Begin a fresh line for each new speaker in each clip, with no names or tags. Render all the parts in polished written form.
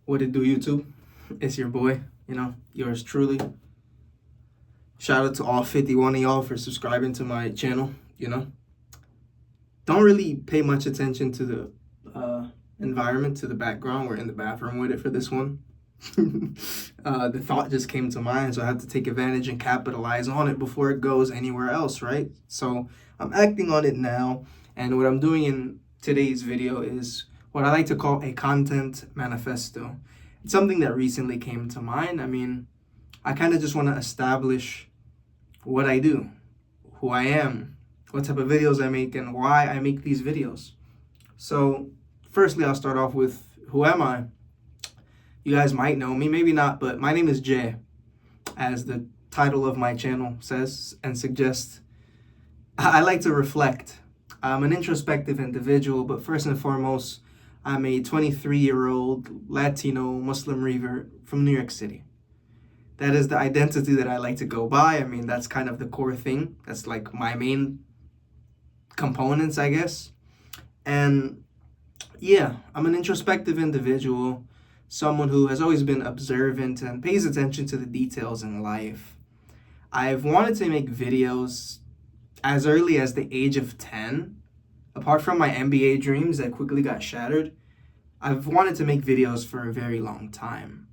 What it do, YouTube? It's your boy, yours truly. Shout out to all 51 of y'all for subscribing to my channel. Don't really pay much attention to the environment, to the background. We're in the bathroom with it for this one. The thought just came to mind, so I have to take advantage and capitalize on it before it goes anywhere else, right? So I'm acting on it now, and what I'm doing in today's video is what I like to call a content manifesto. It's something that recently came to mind. I kind of just want to establish what I do, who I am, what type of videos I make, and why I make these videos. So, firstly, I'll start off with who am I? You guys might know me, maybe not, but my name is Jay, as the title of my channel says and suggests. I like to reflect. I'm an introspective individual, but first and foremost, I'm a 23-year-old Latino Muslim revert from New York City. That is the identity that I like to go by. That's kind of the core thing. That's like my main components, I guess. And yeah, I'm an introspective individual, someone who has always been observant and pays attention to the details in life. I've wanted to make videos as early as the age of 10. Apart from my MBA dreams that quickly got shattered, I've wanted to make videos for a very long time.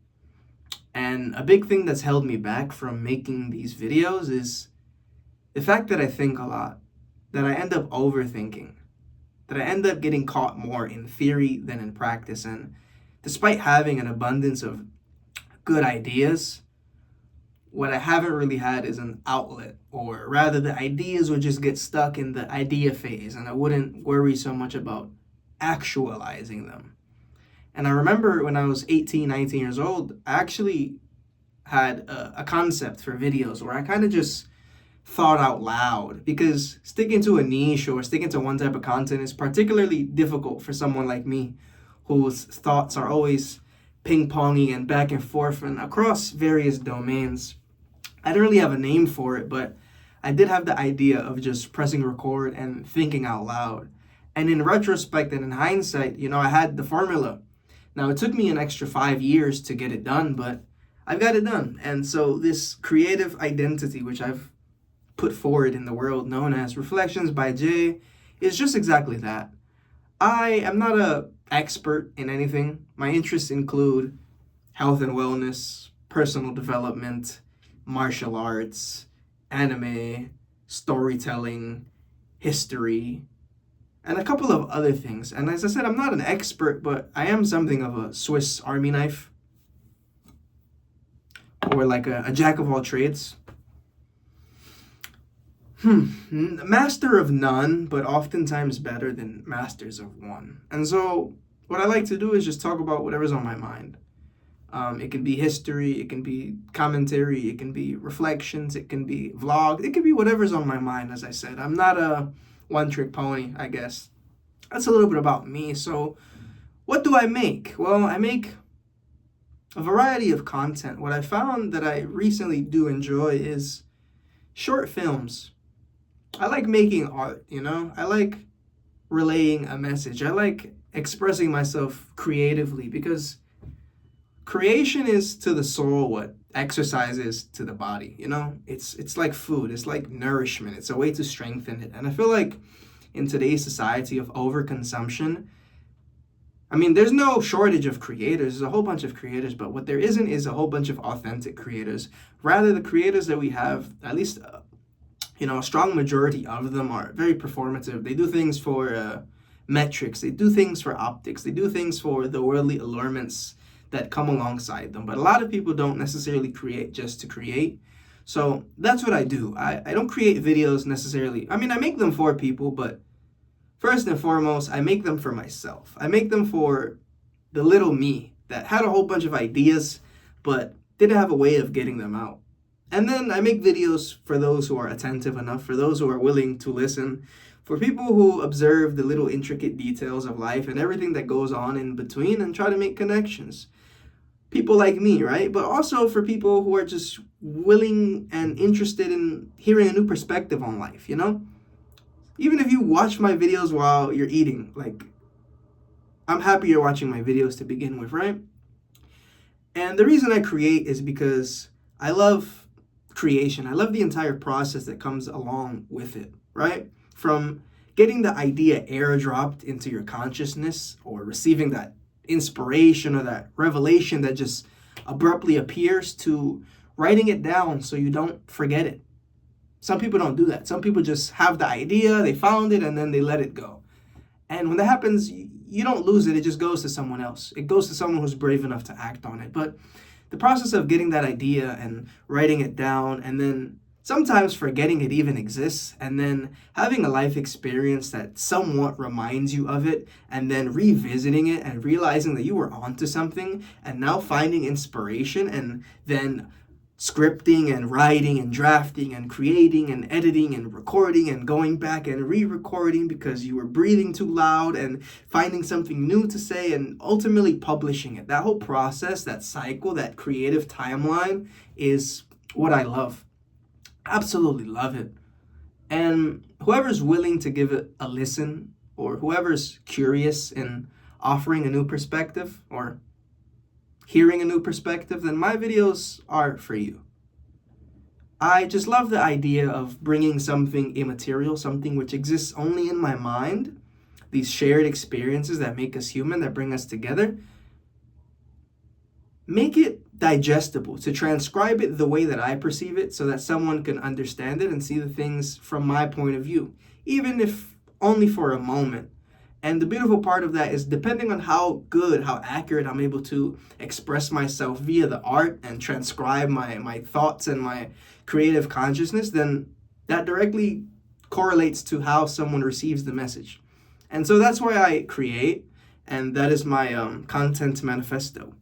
And a big thing that's held me back from making these videos is the fact that I think a lot, that I end up overthinking, that I end up getting caught more in theory than in practice. And despite having an abundance of good ideas, what I haven't really had is an outlet, or rather the ideas would just get stuck in the idea phase and I wouldn't worry so much about actualizing them. And I remember when I was 18, 19 years old, I actually had a concept for videos where I kind of just thought out loud, because sticking to a niche or sticking to one type of content is particularly difficult for someone like me whose thoughts are always ping-ponging and back and forth and across various domains. I didn't really have a name for it, but I did have the idea of just pressing record and thinking out loud. And in retrospect and in hindsight, I had the formula. Now, it took me an extra 5 years to get it done, but I've got it done. And so this creative identity, which I've put forward in the world, known as Reflections by Jay, is just exactly that. I am not an expert in anything. My interests include health and wellness, personal development, martial arts, anime, storytelling, history, and a couple of other things. And as I said, I'm not an expert, but I am something of a Swiss Army knife, or like a jack of all trades. Master of none, but oftentimes better than masters of one. And so what I like to do is just talk about whatever's on my mind. It can be history, it can be commentary, it can be reflections, it can be vlog, it can be whatever's on my mind, as I said. I'm not a one-trick pony, I guess. That's a little bit about me. So what do I make? Well, I make a variety of content. What I found that I recently do enjoy is short films. I like making art, I like relaying a message. I like expressing myself creatively, because creation is to the soul what exercise is to the body. It's like food. It's like nourishment. It's a way to strengthen it. And I feel like in today's society of overconsumption, there's no shortage of creators. There's a whole bunch of creators, but what there isn't is a whole bunch of authentic creators. Rather, the creators that we have, at least a strong majority of them, are very performative. They do things for metrics. They do things for optics. They do things for the worldly allurements that come alongside them. But a lot of people don't necessarily create just to create. So that's what I do. I don't create videos necessarily. I make them for people, but first and foremost, I make them for myself. I make them for the little me that had a whole bunch of ideas, but didn't have a way of getting them out. And then I make videos for those who are attentive enough, for those who are willing to listen, for people who observe the little intricate details of life and everything that goes on in between and try to make connections. People like me, right? But also for people who are just willing and interested in hearing a new perspective on life, Even if you watch my videos while you're eating, I'm happy you're watching my videos to begin with, right? And the reason I create is because I love creation. I love the entire process that comes along with it, right? From getting the idea airdropped into your consciousness, or receiving that inspiration or that revelation that just abruptly appears, to writing it down so you don't forget it. Some people don't do that. Some people just have the idea, they found it, and then they let it go. And when that happens, you don't lose it. It just goes to someone else. It goes to someone who's brave enough to act on it. But the process of getting that idea and writing it down, and then sometimes forgetting it even exists, and then having a life experience that somewhat reminds you of it, and then revisiting it and realizing that you were onto something, and now finding inspiration, and then scripting and writing and drafting and creating and editing and recording and going back and re-recording because you were breathing too loud, and finding something new to say, and ultimately publishing it. That whole process, that cycle, that creative timeline is what I love. Absolutely love it. And whoever's willing to give it a listen, or whoever's curious in offering a new perspective, or hearing a new perspective, then my videos are for you. I just love the idea of bringing something immaterial, something which exists only in my mind, these shared experiences that make us human, that bring us together, make it digestible, to transcribe it the way that I perceive it, so that someone can understand it and see the things from my point of view, even if only for a moment. And the beautiful part of that is, depending on how good, how accurate I'm able to express myself via the art and transcribe my thoughts and my creative consciousness, then that directly correlates to how someone receives the message. And so that's why I create, and that is my content manifesto.